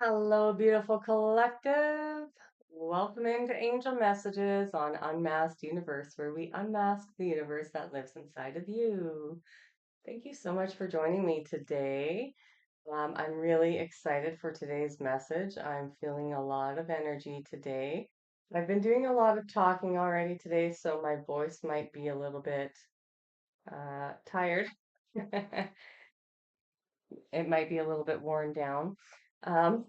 Hello, beautiful collective. Welcome into Angel Messages on Unmasked Universe, where we unmask the universe that lives inside of you. Thank you so much for joining me today. I'm really excited for today's message. I'm feeling a lot of energy today. I've been doing a lot of talking already today, so my voice might be a little bit tired. It might be a little bit worn down. Um,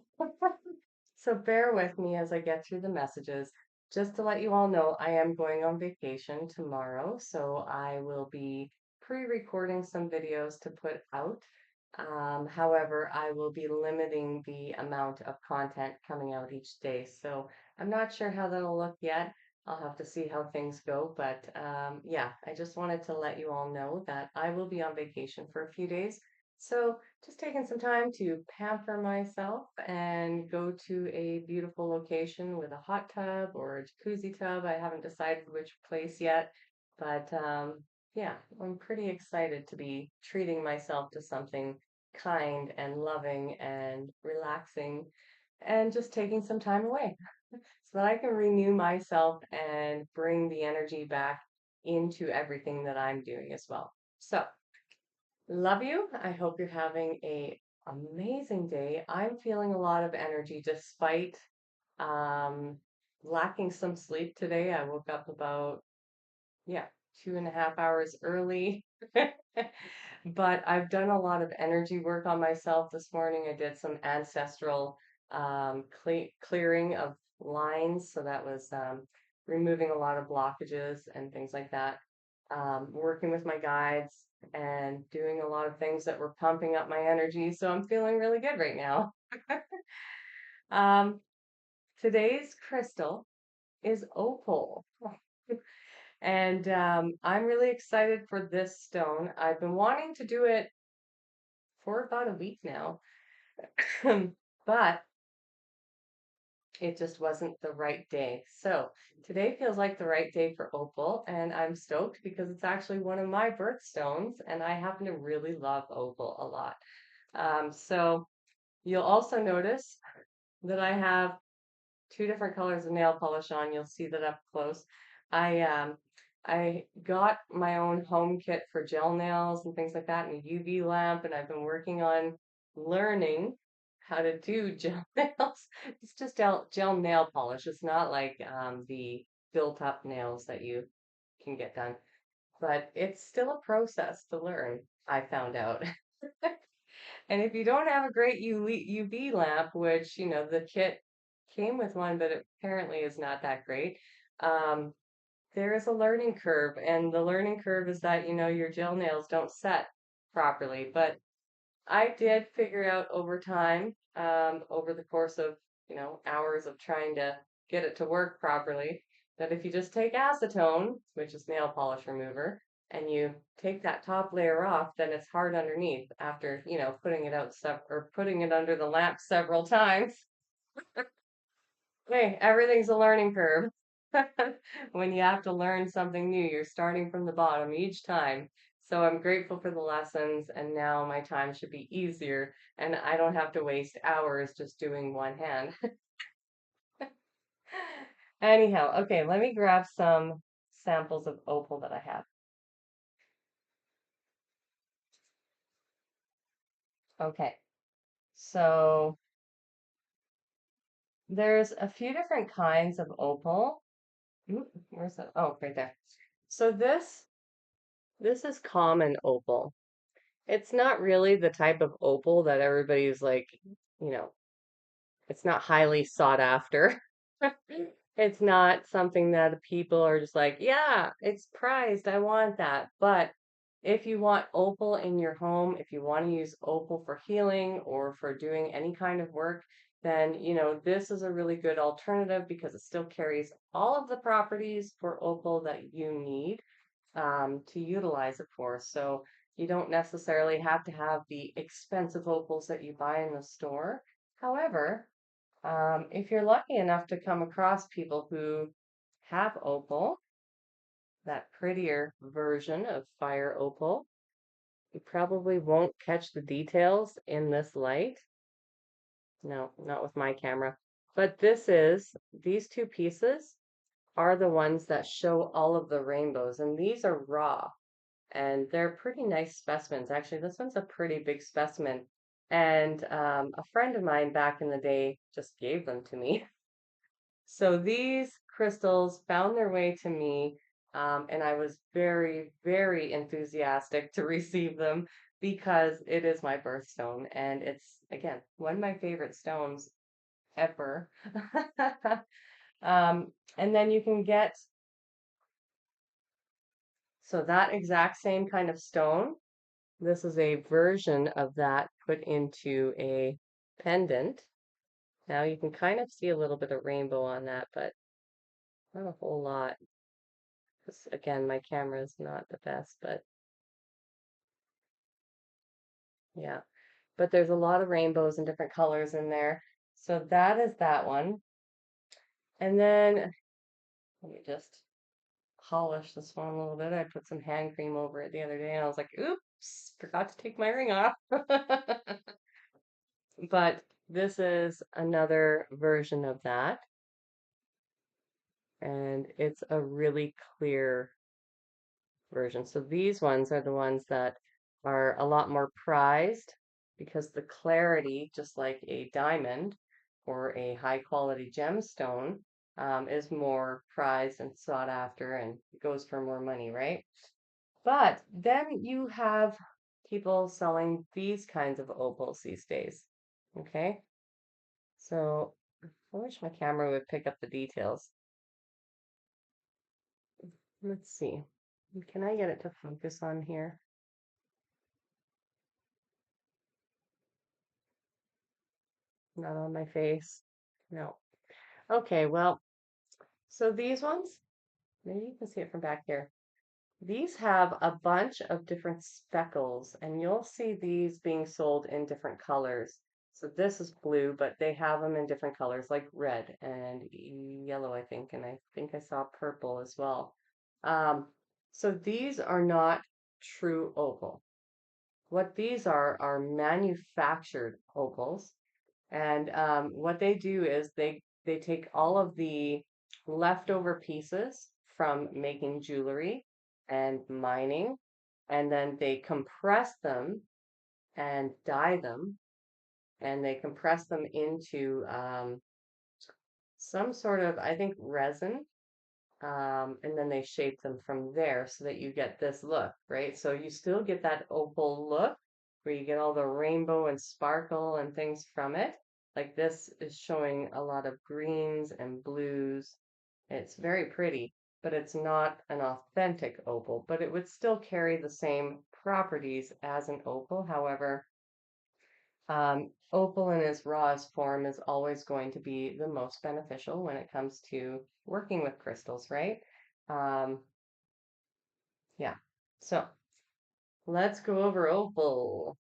So bear with me as I get through the messages. Just to let you all know, I am going on vacation tomorrow, so I will be pre-recording some videos to put out. However, I will be limiting the amount of content coming out each day. So I'm not sure how that'll look yet. I'll have to see how things go. But yeah, I just wanted to let you all know that I will be on vacation for a few days. So just taking some time to pamper myself and go to a beautiful location with a hot tub or a jacuzzi tub. I haven't decided which place yet, but yeah, I'm pretty excited to be treating myself to something kind and loving and relaxing and just taking some time away so that I can renew myself and bring the energy back into everything that I'm doing as well. So, love you. I hope you're having a amazing day. I'm feeling a lot of energy despite um, lacking some sleep today. I woke up about, yeah, 2.5 hours early. But I've done a lot of energy work on myself this morning. I did some ancestral clearing of lines. So that was removing a lot of blockages and things like that. Working with my guides and doing a lot of things that were pumping up my energy. So I'm feeling really good right now. Um, Today's crystal is opal. And I'm really excited for this stone. I've been wanting to do it for about a week now, but it just wasn't the right day. So today feels like the right day for opal, and I'm stoked because it's actually one of my birthstones, and I happen to really love opal a lot. So you'll also notice that I have two different colors of nail polish on. You'll see that up close. I um I got my own home kit for gel nails and things like that and a UV lamp, and I've been working on learning how to do gel nails. It's just gel nail polish. It's not like the built up nails that you can get done, but it's still a process to learn, I found out. And if you don't have a great UV lamp, which, the kit came with one, but it apparently is not that great, um, there is a learning curve. And the learning curve is that, your gel nails don't set properly. But I did figure out over time, over the course of, hours of trying to get it to work properly, that if you just take acetone, which is nail polish remover, and you take that top layer off, then it's hard underneath after, putting it out or putting it under the lamp several times. Hey, everything's a learning curve. When you have to learn something new, you're starting from the bottom each time. So I'm grateful for the lessons, and now my time should be easier, and I don't have to waste hours just doing one hand. Anyhow, okay, let me grab some samples of opal that I have. Okay, so there's a few different kinds of opal. Where's that? Oh, right there. So this is common opal. It's not really the type of opal that everybody's like, you know, it's not highly sought after. It's not something that people are just like, yeah, it's prized. I want that. But if you want opal in your home, if you want to use opal for healing or for doing any kind of work, then, this is a really good alternative because it still carries all of the properties for opal that you need to utilize it for. So you don't necessarily have to have the expensive opals that you buy in the store. However, if you're lucky enough to come across people who have opal, that prettier version of fire opal, you probably won't catch the details in this light, No, not with my camera. But these two pieces are the ones that show all of the rainbows, and these are raw, and they're pretty nice specimens. Actually, this one's a pretty big specimen, and a friend of mine back in the day just gave them to me. So these crystals found their way to me, and I was very, very enthusiastic to receive them because it is my birthstone, and it's, again, one of my favorite stones ever. And then you can get, so that exact same kind of stone, this is a version of that put into a pendant. Now you can kind of see a little bit of rainbow on that, but not a whole lot. 'Cause again, my camera is not the best, but yeah. But there's a lot of rainbows and different colors in there. So that is that one. And then let me just polish this one a little bit. I put some hand cream over it the other day and I was like, oops, forgot to take my ring off. But this is another version of that. And it's a really clear version. So these ones are the ones that are a lot more prized because the clarity, just like a diamond or a high quality gemstone, is more prized and sought after and goes for more money, right? But then you have people selling these kinds of opals these days. Okay, so I wish my camera would pick up the details. Let's see. Can I get it to focus on here? Not on my face. No. Okay, well, so these ones, maybe you can see it from back here. These have a bunch of different speckles, and you'll see these being sold in different colors. So this is blue, but they have them in different colors, like red and yellow, I think, and I think I saw purple as well. Um, so these are not true opal. What these are manufactured opals. And what they do is they take all of the leftover pieces from making jewelry and mining, and then they compress them and dye them, and they compress them into some sort of, I think, resin, and then they shape them from there so that you get this look, right? So you still get that opal look where you get all the rainbow and sparkle and things from it. Like this is showing a lot of greens and blues. It's very pretty, but it's not an authentic opal, but it would still carry the same properties as an opal. However, opal in its rawest form is always going to be the most beneficial when it comes to working with crystals, right? Um, yeah. So let's go over opal.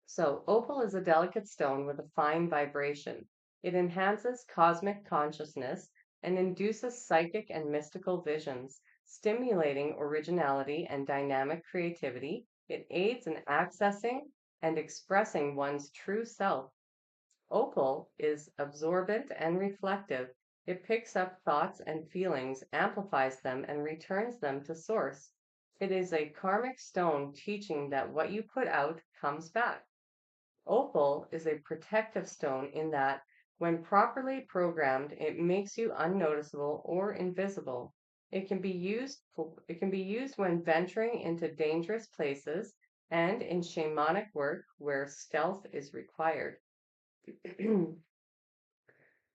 So opal is a delicate stone with a fine vibration. It enhances cosmic consciousness and induces psychic and mystical visions, stimulating originality and dynamic creativity. It aids in accessing and expressing one's true self. Opal is absorbent and reflective. It picks up thoughts and feelings, amplifies them, and returns them to source. It is a karmic stone teaching that what you put out comes back. Opal is a protective stone in that when properly programmed, it makes you unnoticeable or invisible. It can be used when venturing into dangerous places and in shamanic work where stealth is required.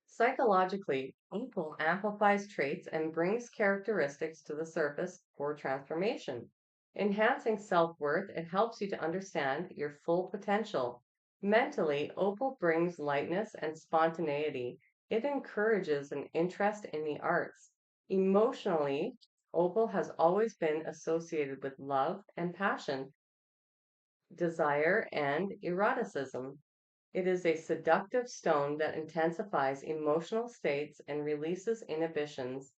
Psychologically, opal amplifies traits and brings characteristics to the surface for transformation. Enhancing self worth, it helps you to understand your full potential. Mentally, opal brings lightness and spontaneity. It encourages an interest in the arts. Emotionally, opal has always been associated with love and passion, desire and eroticism. It is a seductive stone that intensifies emotional states and releases inhibitions.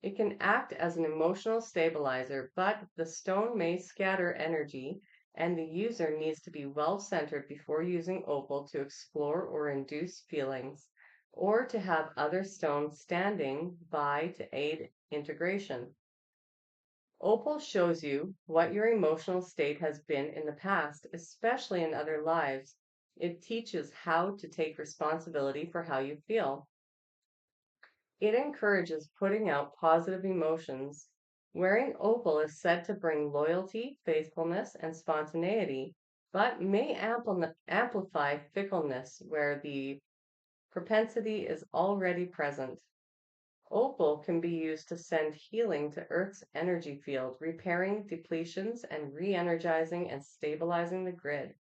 It can act as an emotional stabilizer, but the stone may scatter energy and the user needs to be well centered before using opal to explore or induce feelings, or to have other stones standing by to aid integration. Opal shows you what your emotional state has been in the past, especially in other lives. It teaches how to take responsibility for how you feel. It encourages putting out positive emotions. Wearing opal is said to bring loyalty, faithfulness, and spontaneity, but may amplify fickleness where the propensity is already present. Opal can be used to send healing to Earth's energy field, repairing depletions and re energizing and stabilizing the grid.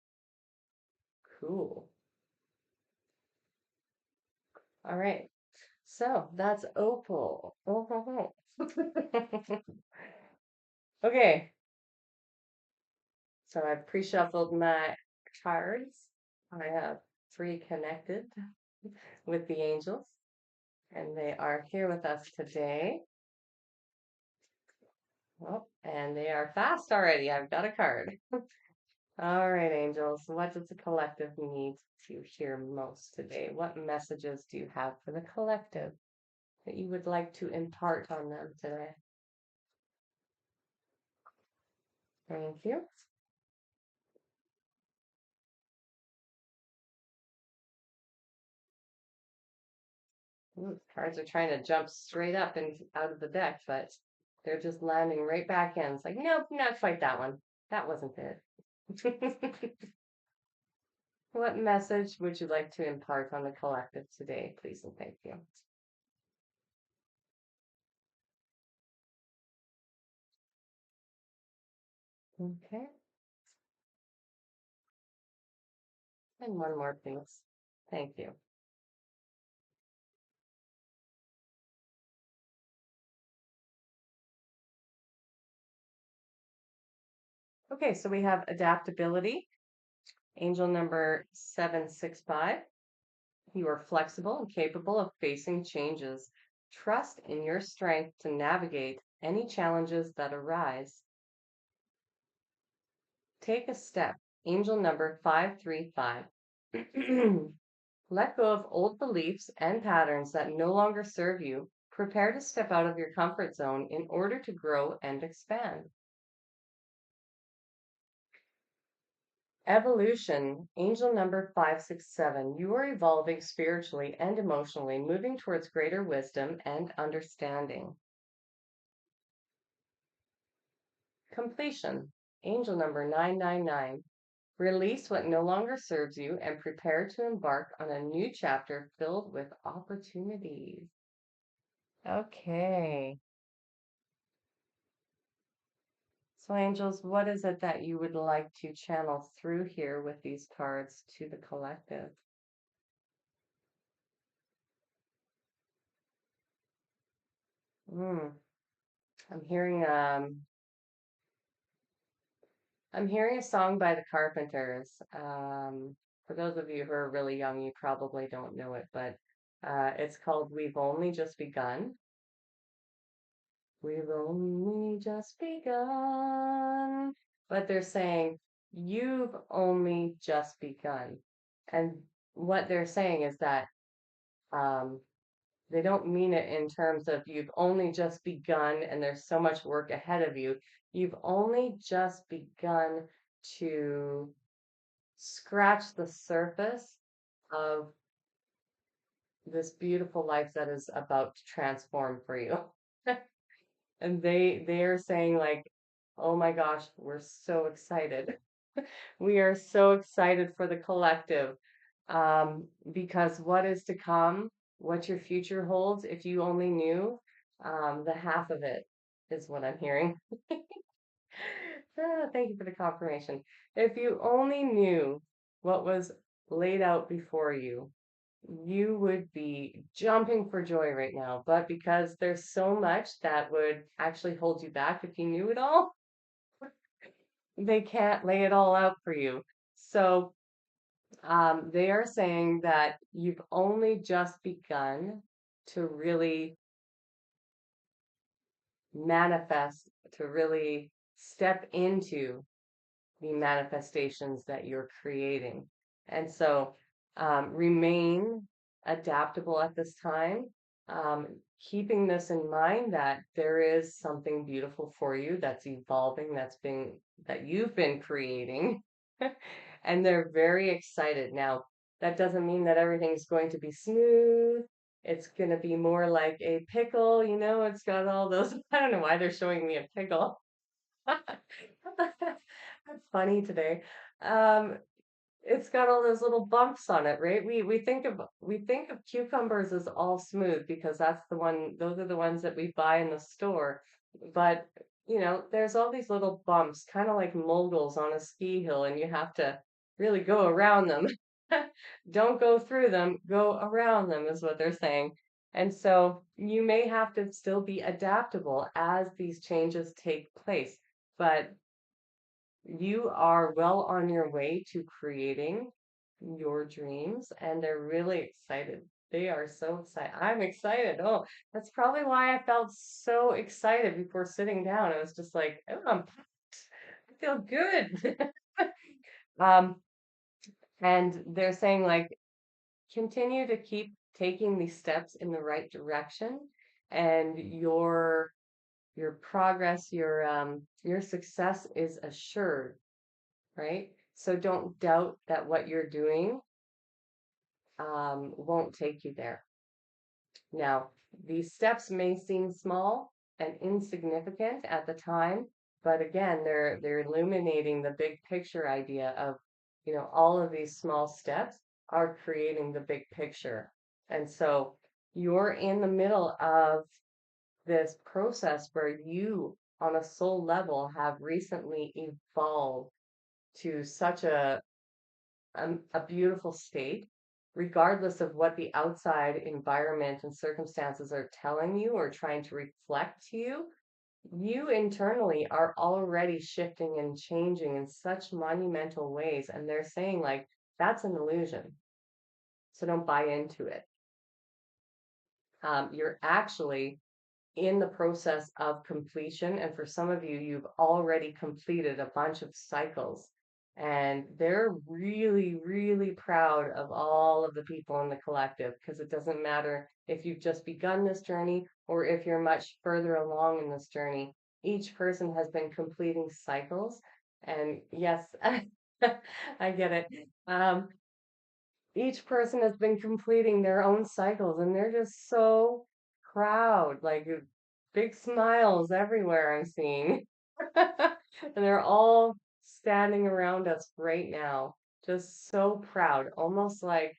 Cool. All right. So that's opal. Okay. So I've pre shuffled my cards. I have three connected with the angels, and they are here with us today. Oh, and they are fast already. I've got a card. All right, angels, what does the collective need to hear most today? What messages do you have for the collective that you would like to impart on them today? Thank you. Ooh, cards are trying to jump straight up and out of the deck, but they're just landing right back in. It's like, nope, not quite that one. That wasn't it. What message would you like to impart on the collective today, please and thank you? Okay, and one more, please. Thank you. Okay, so we have adaptability, angel number 765. You are flexible and capable of facing changes. Trust in your strength to navigate any challenges that arise. Take a step. Angel number 535. Let go of old beliefs and patterns that no longer serve you. Prepare to step out of your comfort zone in order to grow and expand. Evolution, angel number 567. You are evolving spiritually and emotionally, moving towards greater wisdom and understanding. Completion, angel number 999. Release what no longer serves you and prepare to embark on a new chapter filled with opportunities. Okay. So, angels, what is it that you would like to channel through here with these cards to the collective? Mm, I'm hearing I'm hearing a song by the Carpenters. For those of you who are really young, you probably don't know it, but it's called "We've Only Just Begun." We've only just begun. But they're saying, you've only just begun. And what they're saying is that um, they don't mean it in terms of you've only just begun and there's so much work ahead of you. You've only just begun to scratch the surface of this beautiful life that is about to transform for you. And they are saying like, oh my gosh, we're so excited. We are so excited for the collective. Because what is to come, what your future holds, if you only knew, the half of it is what I'm hearing. Thank you for the confirmation. If you only knew what was laid out before you, you would be jumping for joy right now. But because there's so much that would actually hold you back if you knew it all, they can't lay it all out for you. So they are saying that you've only just begun to really manifest, to really step into the manifestations that you're creating. And so remain adaptable at this time, um, keeping this in mind that there is something beautiful for you that's evolving, that you've been creating, and they're very excited. Now, that doesn't mean that everything's going to be smooth. It's going to be more like a pickle, it's got all those. I don't know why they're showing me a pickle. That's funny today. Um, it's got all those little bumps on it, right? We think of cucumbers as all smooth because those are the ones that we buy in the store. But, there's all these little bumps, kind of like moguls on a ski hill, and you have to really go around them. Don't go through them, go around them is what they're saying. And so you may have to still be adaptable as these changes take place. But you are well on your way to creating your dreams, and they're really excited. They are so excited. I'm excited. Oh, that's probably why I felt so excited before sitting down. I was just like, oh, I feel good. Um, and they're saying like continue to keep taking these steps in the right direction, and your progress, your success is assured, right? So don't doubt that what you're doing won't take you there. Now, these steps may seem small and insignificant at the time, but again, they're illuminating the big picture idea of, all of these small steps are creating the big picture. And so you're in the middle of this process where you, on a soul level, have recently evolved to such a beautiful state, regardless of what the outside environment and circumstances are telling you or trying to reflect to you. You internally are already shifting and changing in such monumental ways. And they're saying, like, that's an illusion. So don't buy into it. You're actually in the process of completion. And for some of you, you've already completed a bunch of cycles. And they're really, really proud of all of the people in the collective because it doesn't matter if you've just begun this journey or if you're much further along in this journey. Each person has been completing cycles. And yes, I get it. Each person has been completing their own cycles and they're just so proud, like big smiles everywhere I'm seeing. And they're all standing around us right now, just so proud, almost like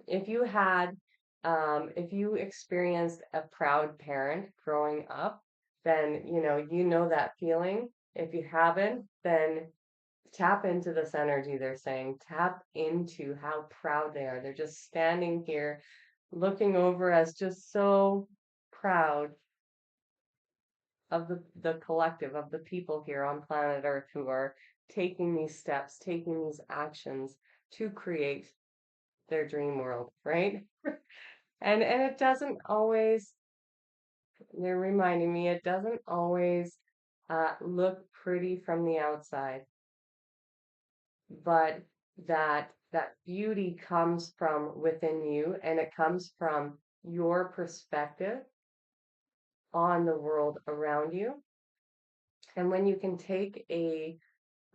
if you had, if you experienced a proud parent growing up, then you know that feeling. If you haven't, then tap into this energy, they're saying. Tap into how proud they are. They're just standing here looking over us, just so proud of the collective, of the people here on planet Earth who are taking these steps, taking these actions to create their dream world, right? And it doesn't always, they're reminding me, it doesn't always look pretty from the outside, but that beauty comes from within you, and it comes from your perspective on the world around you. And when you can take a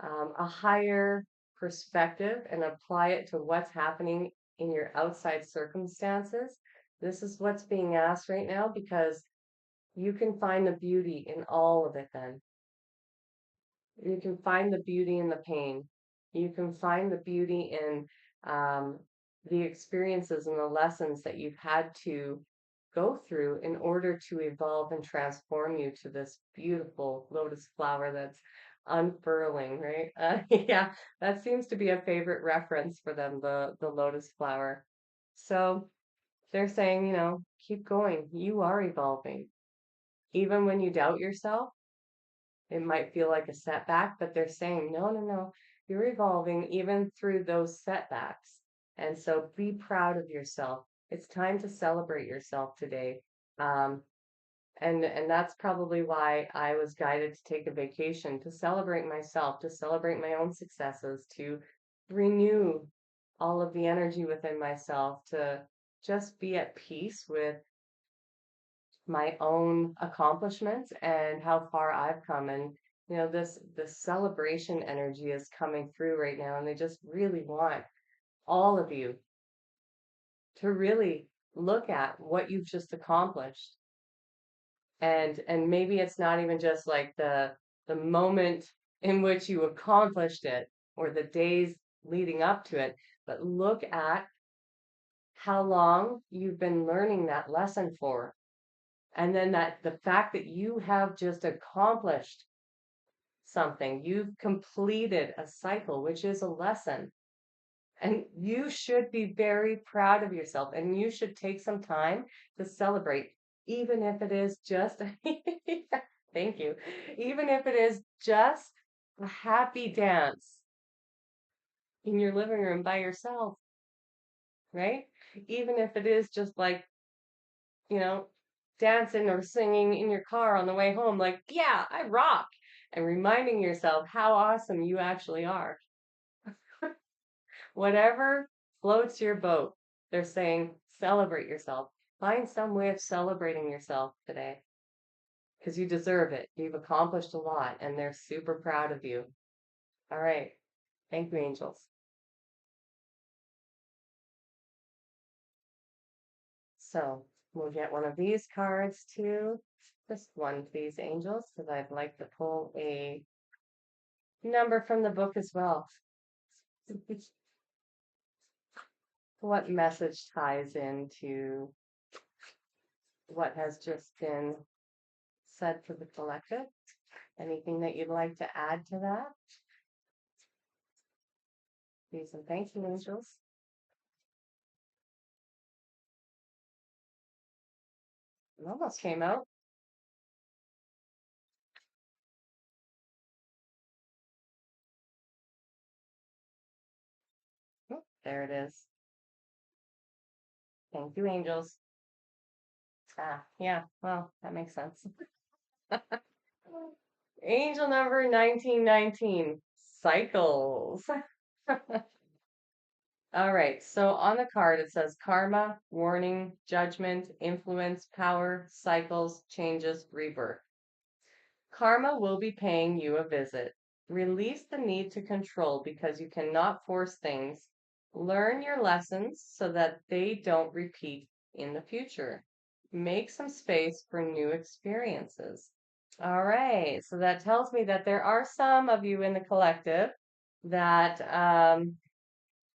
higher perspective and apply it to what's happening in your outside circumstances, this is what's being asked right now, because you can find the beauty in all of it then. You can find the beauty in the pain. You can find the beauty in um, the experiences and the lessons that you've had to go through in order to evolve and transform you to this beautiful lotus flower that's unfurling, right? Yeah, that seems to be a favorite reference for them, the lotus flower. So they're saying, keep going. You are evolving. Even when you doubt yourself, it might feel like a setback, but they're saying, no, no, no, you're evolving even through those setbacks. And so be proud of yourself. It's time to celebrate yourself today. Um, And that's probably why I was guided to take a vacation, to celebrate myself, to celebrate my own successes, to renew all of the energy within myself, to just be at peace with my own accomplishments and how far I've come. And this celebration energy is coming through right now, and they just really want all of you to really look at what you've just accomplished. And maybe it's not even just like the moment in which you accomplished it or the days leading up to it, but look at how long you've been learning that lesson for. And then that the fact that you have just accomplished something, you've completed a cycle, which is a lesson. And you should be very proud of yourself, and you should take some time to celebrate, even if it is just, thank you, even if it is just a happy dance in your living room by yourself, right? Even if it is just like, you know, dancing or singing in your car on the way home, like, yeah, I rock, and reminding yourself how awesome you actually are. Whatever floats your boat, they're saying celebrate yourself. Find some way of celebrating yourself today because you deserve it. You've accomplished a lot and they're super proud of you. All right. Thank you, angels. So we'll get one of these cards too. Just one, please, angels, because I'd like to pull a number from the book as well. What message ties into what has just been said for the collective? Anything that you'd like to add to that? Please and thank you, angels. It almost came out. Oh, there it is. Thank you, angels. Ah, yeah, well, that makes sense. Angel number 1919, cycles. All right, so on the card it says karma, warning, judgment, influence, power, cycles, changes, rebirth. Karma will be paying you a visit. Release the need to control because you cannot force things. Learn your lessons so that they don't repeat in the future. Make some space for new experiences. All right, so that tells me that there are some of you in the collective that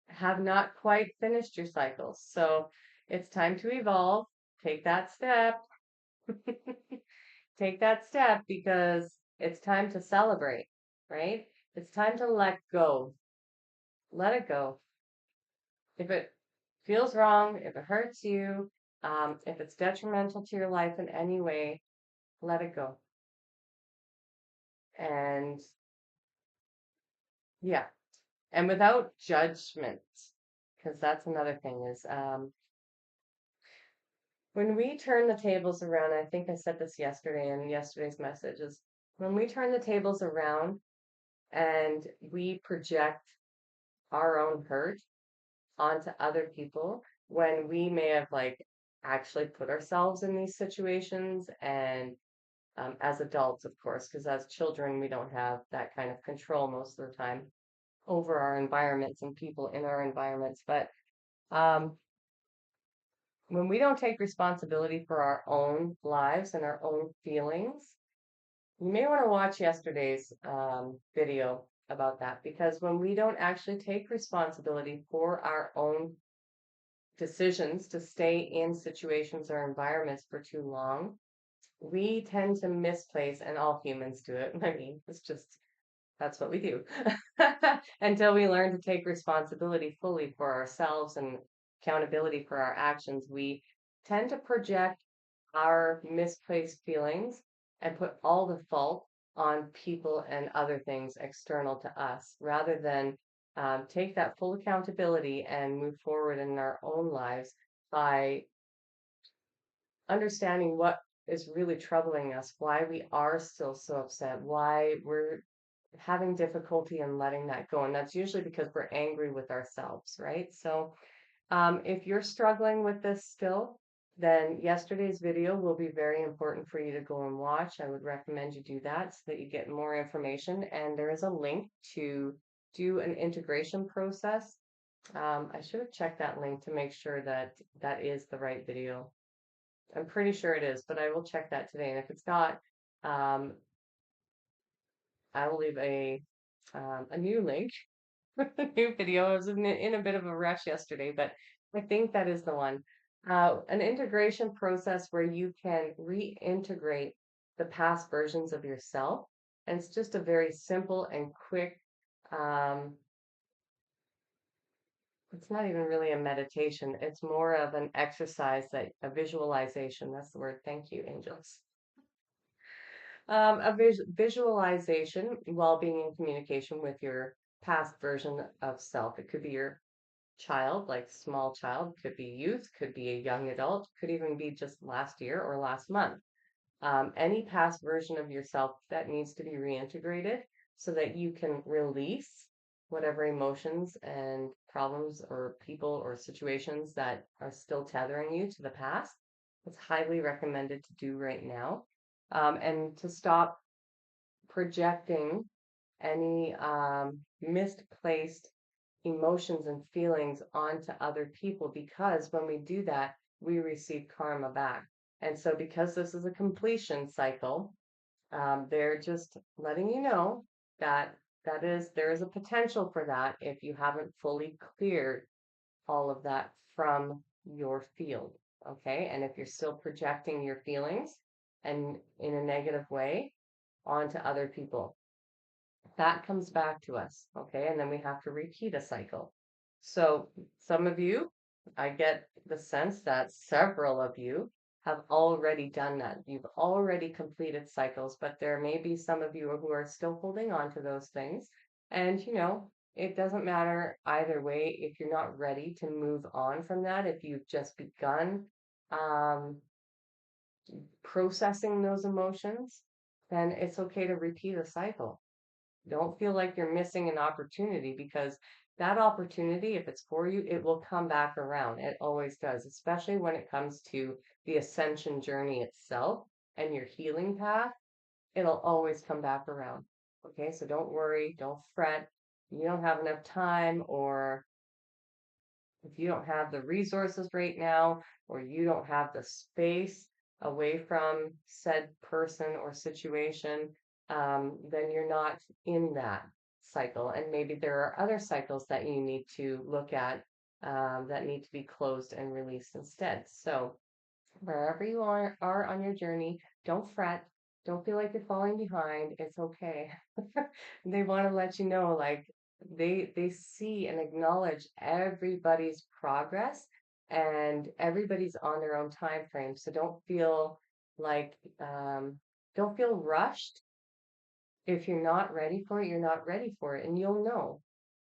have not quite finished your cycles. So it's time to evolve. Take that step. Take that step because it's time to celebrate, right? It's time to let go. Let it go. If it feels wrong, if it hurts you, if it's detrimental to your life in any way, let it go. And yeah, and without judgment, because that's another thing is when we turn the tables around, I think I said this yesterday in yesterday's message, is when we turn the tables around and we project our own hurt onto other people when we may have like actually put ourselves in these situations and as adults, of course, because as children, we don't have that kind of control most of the time over our environments and people in our environments. But um, when we don't take responsibility for our own lives and our own feelings, you may want to watch yesterday's video about that because when we don't actually take responsibility for our own decisions to stay in situations or environments for too long, we tend to misplace, and all humans do it. I mean, it's just that's what we do until we learn to take responsibility fully for ourselves and accountability for our actions. We tend to project our misplaced feelings and put all the fault on people and other things external to us rather than take that full accountability and move forward in our own lives by understanding what is really troubling us, why we are still so upset, why we're having difficulty in letting that go. And that's usually because we're angry with ourselves, right? So if you're struggling with this still, then yesterday's video will be very important for you to go and watch. I would recommend you do that so that you get more information. And there is a link to do an integration process. I should have checked that link to make sure that that is the right video. I'm pretty sure it is, but I will check that today. And if it's not, um, I will leave a new link a new video. I was in a bit of a rush yesterday, but I think that is the one. An integration process where you can reintegrate the past versions of yourself. And it's just a very simple and quick, um, it's not even really a meditation. It's more of an exercise that a visualization. That's the word. Thank you, angels. Visualization while being in communication with your past version of self. It could be your child, like small child, could be youth, could be a young adult, could even be just last year or last month. Any past version of yourself that needs to be reintegrated so that you can release whatever emotions and problems or people or situations that are still tethering you to the past. It's highly recommended to do right now. And to stop projecting any misplaced emotions and feelings onto other people, because when we do that, we receive karma back. And so, because this is a completion cycle, they're just letting you know that there is a potential for that if you haven't fully cleared all of that from your field. Okay. And if you're still projecting your feelings and in a negative way onto other people, that comes back to us, okay? And then we have to repeat a cycle. So some of you, I get the sense that several of you have already done that. You've already completed cycles, but there may be some of you who are still holding on to those things. And, it doesn't matter either way if you're not ready to move on from that, if you've just begun um, processing those emotions, then it's okay to repeat a cycle. Don't feel like you're missing an opportunity, because that opportunity, if it's for you, it will come back around. It always does, especially when it comes to the ascension journey itself and your healing path. It'll always come back around. Okay, so don't worry, don't fret. You don't have enough time, or if you don't have the resources right now, or you don't have the space away from said person or situation, then you're not in that cycle. And maybe there are other cycles that you need to look at, that need to be closed and released instead. So wherever you are on your journey, don't fret. Don't feel like you're falling behind. It's okay. They want to let you know, like, they see and acknowledge everybody's progress, and everybody's on their own time frame. So like don't feel rushed. If you're not ready for it, you're not ready for it, and you'll know.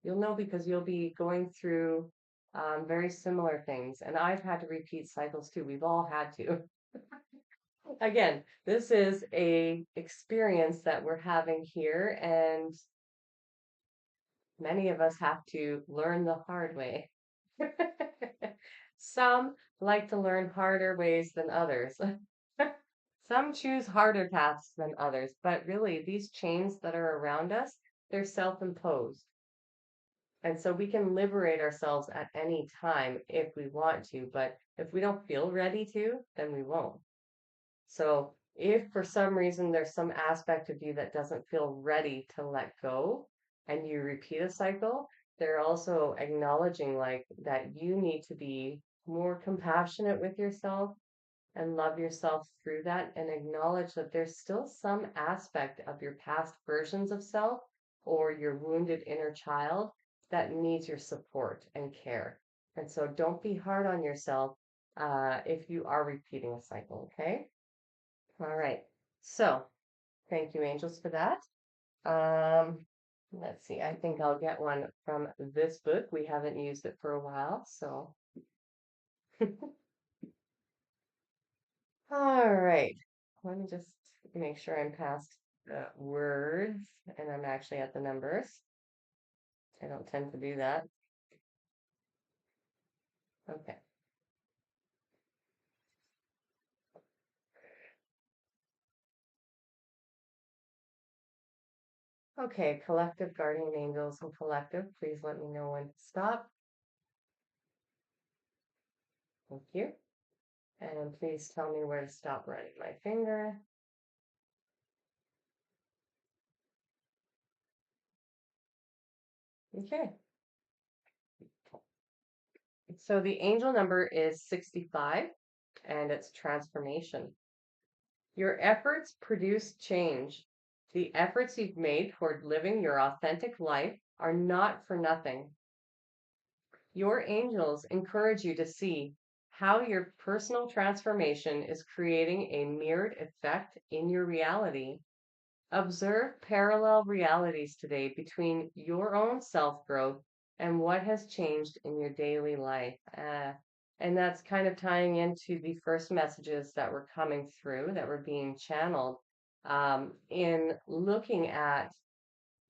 You'll know because you'll be going through very similar things. And I've had to repeat cycles too. We've all had to. Again, this is a experience that we're having here, and many of us have to learn the hard way. Some like to learn harder ways than others. Some choose harder paths than others, but really, these chains that are around us, they're self-imposed. And so we can liberate ourselves at any time if we want to, but if we don't feel ready to, then we won't. So if for some reason there's some aspect of you that doesn't feel ready to let go and you repeat a cycle, they're also acknowledging like that you need to be more compassionate with yourself and love yourself through that, and acknowledge that there's still some aspect of your past versions of self or your wounded inner child that needs your support and care. And so don't be hard on yourself if you are repeating a cycle, okay? All right. So thank you, angels, for that. Um, let's see. I think I'll get one from this book. We haven't used it for a while, so All right. Let me just make sure I'm past the words and I'm actually at the numbers. I don't tend to do that. Okay. Okay, collective guardian angels and collective, please let me know when to stop. Thank you. And please tell me where to stop running my finger. Okay. So the angel number is 65 and it's transformation. Your efforts produce change. The efforts you've made toward living your authentic life are not for nothing. Your angels encourage you to see how your personal transformation is creating a mirrored effect in your reality. Observe parallel realities today between your own self growth and what has changed in your daily life. And that's kind of tying into the first messages that were coming through, that were being channeled, in looking at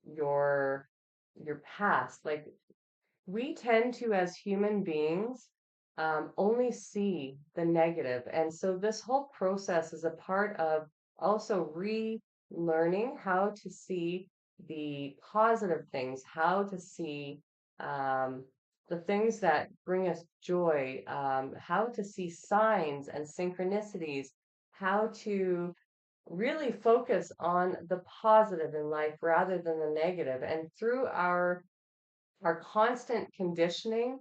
your your past. Like we tend to, as human beings, only see the negative. And so this whole process is a part of also relearning how to see the positive things, how to see um, the things that bring us joy, how to see signs and synchronicities, how to really focus on the positive in life rather than the negative. And through our constant conditioning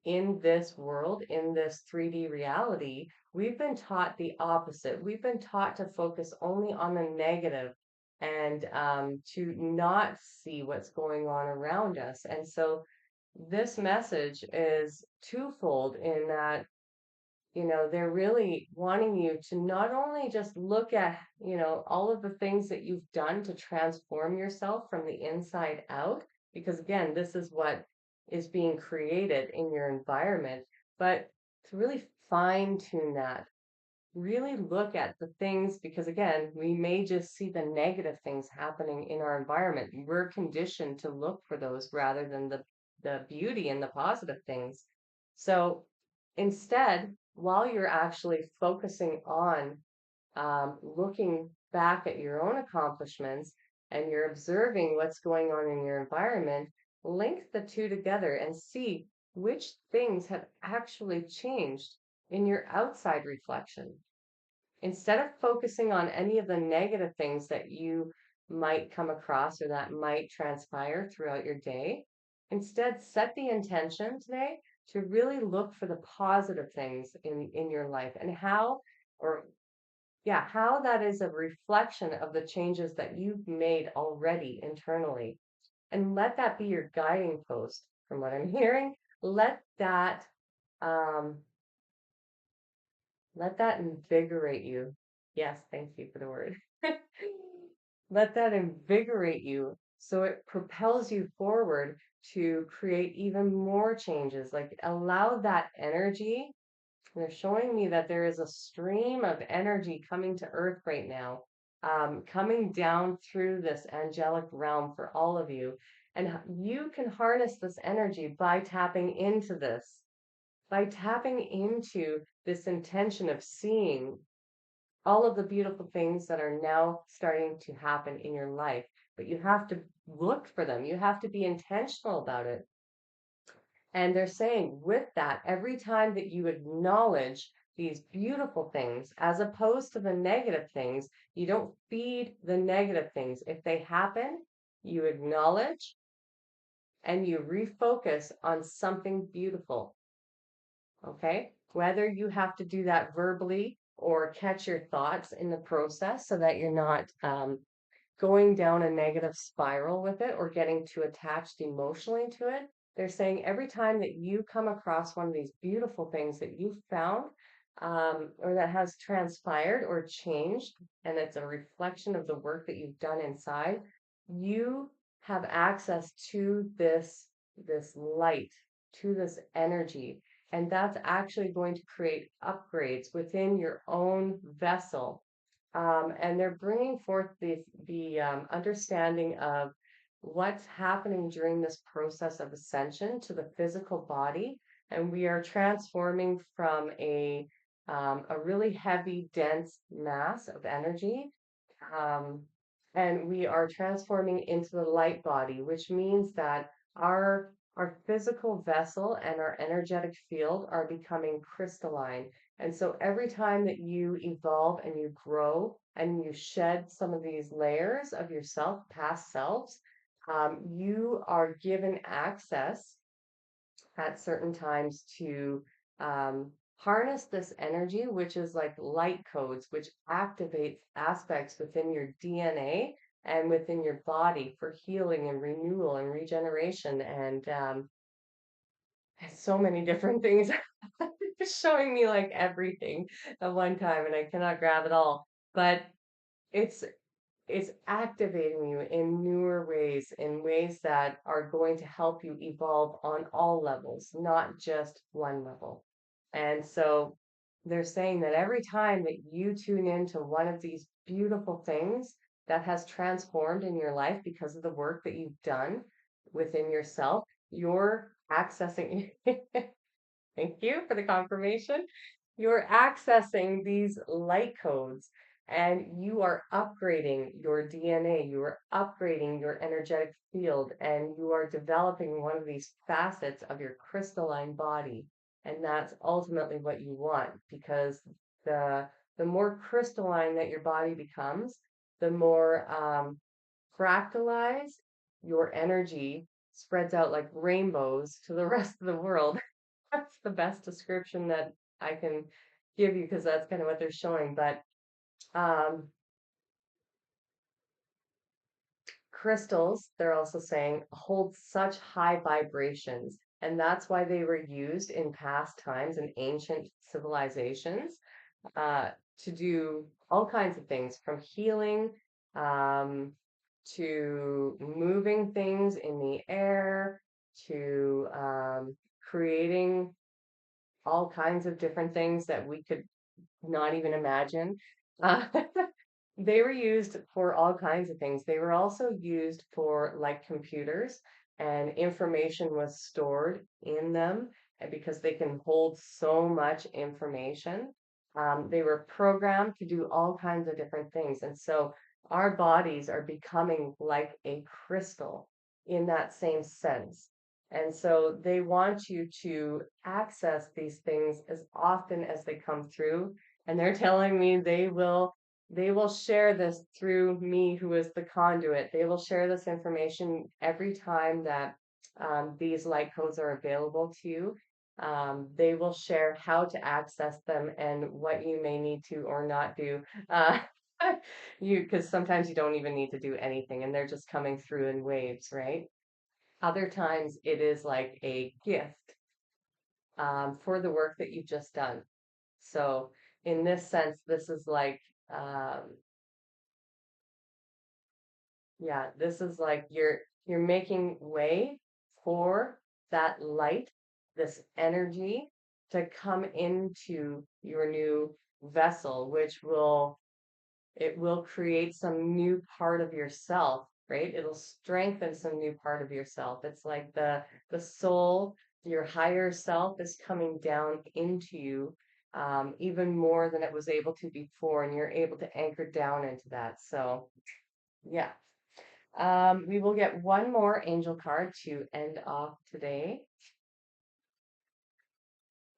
in this world, in this 3D reality, we've been taught the opposite. We've been taught to focus only on the negative and to not see what's going on around us. And so this message is twofold in that they're really wanting you to not only just look at, all of the things that you've done to transform yourself from the inside out, because again, this is what is being created in your environment, but to really fine tune that, really look at the things, because again, we may just see the negative things happening in our environment. We're conditioned to look for those rather than the beauty and the positive things. So instead, while you're actually focusing on looking back at your own accomplishments and you're observing what's going on in your environment, link the two together and see which things have actually changed in your outside reflection. Instead of focusing on any of the negative things that you might come across or that might transpire throughout your day, instead set the intention today to really look for the positive things in your life and how, or yeah, how that is a reflection of the changes that you've made already internally. And let that be your guiding post from what I'm hearing. Let that um, let that invigorate you. Yes, thank you for the word. Let that invigorate you so it propels you forward to create even more changes. Like allow that energy. They're showing me that there is a stream of energy coming to Earth right now, coming down through this angelic realm for all of you. And you can harness this energy by tapping into this intention of seeing all of the beautiful things that are now starting to happen in your life. But you have to look for them, you have to be intentional about it. And they're saying with that, every time that you acknowledge these beautiful things, as opposed to the negative things, you don't feed the negative things. If they happen, you acknowledge and you refocus on something beautiful. Okay? Whether you have to do that verbally or catch your thoughts in the process so that you're not going down a negative spiral with it or getting too attached emotionally to it. They're saying every time that you come across one of these beautiful things that you found or that has transpired or changed, and it's a reflection of the work that you've done inside, you have access to this light, to this energy. And that's actually going to create upgrades within your own vessel. And they're bringing forth the understanding of what's happening during this process of ascension to the physical body. And we are transforming from a really heavy, dense mass of energy, um, and we are transforming into the light body, which means that our physical vessel and our energetic field are becoming crystalline. And so every time that you evolve and you grow and you shed some of these layers of yourself, past selves, you are given access at certain times to harness this energy, which is like light codes, which activates aspects within your DNA and within your body for healing and renewal and regeneration and so many different things. Just showing me like everything at one time, and I cannot grab it all. But it's it's activating you in newer ways, in ways that are going to help you evolve on all levels, not just one level. And so they're saying that every time that you tune into one of these beautiful things that has transformed in your life because of the work that you've done within yourself, you're accessing. Thank you for the confirmation. You're accessing these light codes and you are upgrading your DNA, you are upgrading your energetic field, and you are developing one of these facets of your crystalline body. And that's ultimately what you want because the the more crystalline that your body becomes, the more fractalized your energy spreads out like rainbows to the rest of the world. That's the best description that I can give you because that's kind of what they're showing. But um, crystals, they're also saying, hold such high vibrations. And that's why they were used in past times in ancient civilizations uh, to do all kinds of things from healing um, to moving things in the air to creating all kinds of different things that we could not even imagine. Uh, they were used for all kinds of things. They were also used for like computers, and information was stored in them because they can hold so much information. They were programmed to do all kinds of different things. And so our bodies are becoming like a crystal in that same sense. And so they want you to access these things as often as they come through. And they're telling me they will share this through me, who is the conduit. They will share this information every time that these light codes are available to you. They will share how to access them and what you may need to or not do. Because sometimes you don't even need to do anything, and they're just coming through in waves, right? Other times it is like a gift for the work that you've just done. So in this sense, this is like, um, yeah, this is like you're making way for that light, this energy to come into your new vessel, which will create some new part of yourself, right? It'll strengthen some new part of yourself. It's like the soul, your higher self is coming down into you even more than it was able to before, and you're able to anchor down into that. So yeah. We will get one more angel card to end off today.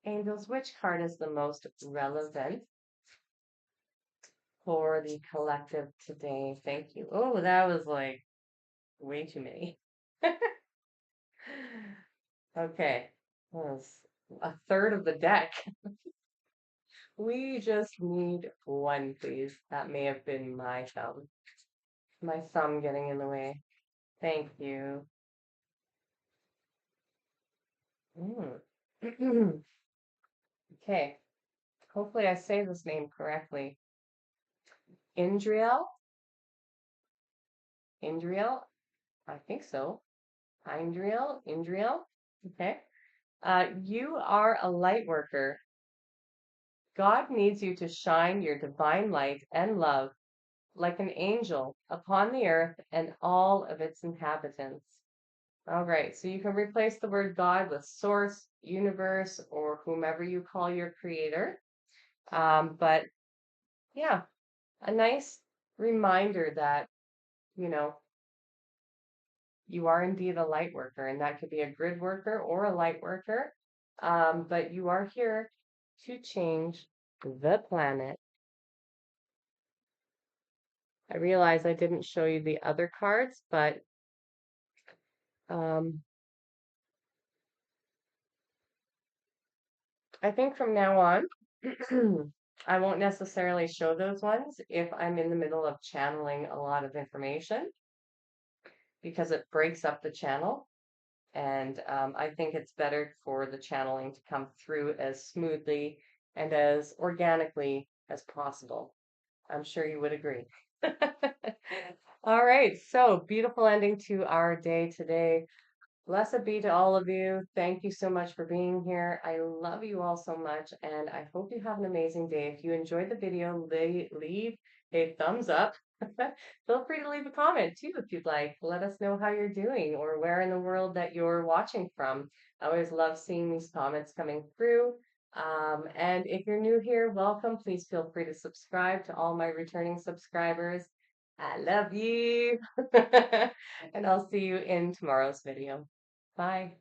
Angels, which card is the most relevant for the collective today? Thank you. Oh, that was like way too many. Okay, that's a third of the deck. We just need one, please. That may have been my thumb. My thumb getting in the way. Thank you. Mm. Okay, hopefully I say this name correctly. Indriel? Indriel? I think so. Indriel? Indriel? Okay. You are a light worker. God needs you to shine your divine light and love like an angel upon the earth and all of its inhabitants. All right, so you can replace the word God with source, universe, or whomever you call your creator. But yeah, a nice reminder that, you know, you are indeed a light worker, and that could be a grid worker or a light worker. But you are here to change the planet. I realize I didn't show you the other cards, but um, I think from now on, I won't necessarily show those ones if I'm in the middle of channeling a lot of information because it breaks up the channel. And I think it's better for the channeling to come through as smoothly and as organically as possible. I'm sure you would agree. All right, so beautiful ending to our day today. Blessed be to all of you. Thank you so much for being here. I love you all so much, and I hope you have an amazing day. If you enjoyed the video, leave a thumbs up. Feel free to leave a comment too if you'd like. Let us know how you're doing or where in the world that you're watching from. I always love seeing these comments coming through. And if you're new here, welcome. Please feel free to subscribe to all my returning subscribers. I love you. And I'll see you in tomorrow's video. Bye.